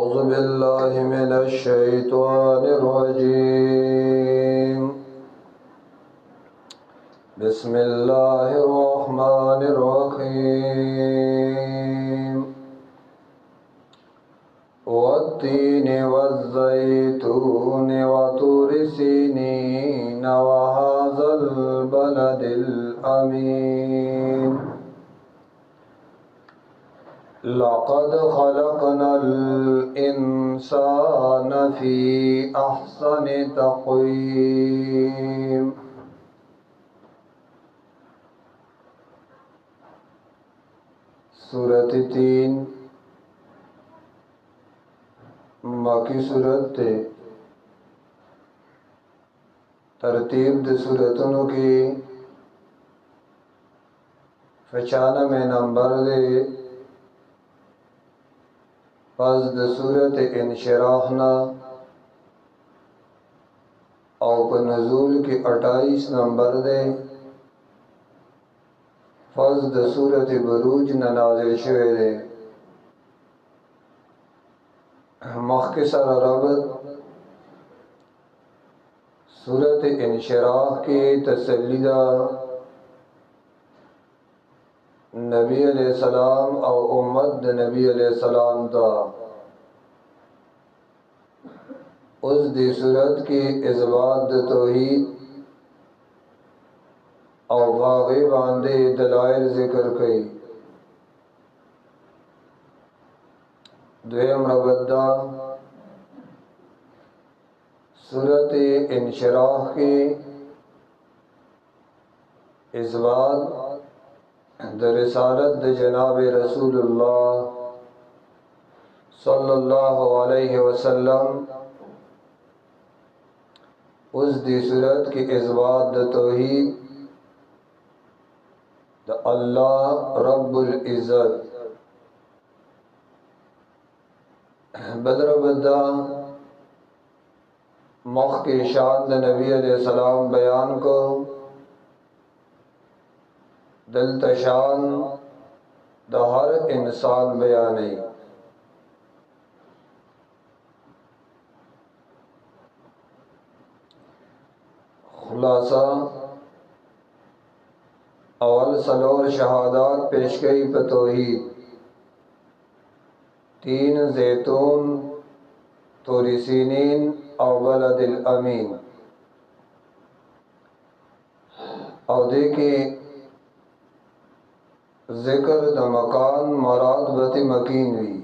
أعوذ بالله من الشيطان الرجيم. بسم الله الرحمن الرحيم. والتين والزيتون وطور سينين وهذا البلد الأمين. لقد خلقنا الإنسان في أحسن تقويم. सूरत 3 मक्की सूरत थे। तरतीब द सूरतों की 95 नंबर दे। पस द सूरत इंशिराहना और नज़ूल की 28 नंबर दे। फज द सूरत बुरूज न नाज़िल शुवे दे। मख्की सर रबत सूरत इंशिराह की तसल्लीदा नबी अलैहिस्सलाम और उम्मत नबी अलैहिस्सलाम ता उस दी सूरत की इज़बात तौहीद और वाक़ई बांधे दलाइल ज़िक्र कई। द्वेम रबद्दा सूरत इंशिराह की इज़बात द रिसालत द जनाब रसूलुल्लाह सल्लल्लाहु अलैहि वसल्लम। उस दी सूरत की इज़बात द तौहीद द अल्लाह रब्बुल इज़्ज़त। बदरबद्दा मख के शान द नबी अलैहिस्सलाम बयान को दिलतशान द हर इंसान बयानी। खुलासा अवल सलोर शहादात पेश कई तौहीद। 3 ज़ैतून तूरी सीनीन और बलदिल अमीन। और देखिए ज़िक्र द मकान मराद बती मकीन हुई।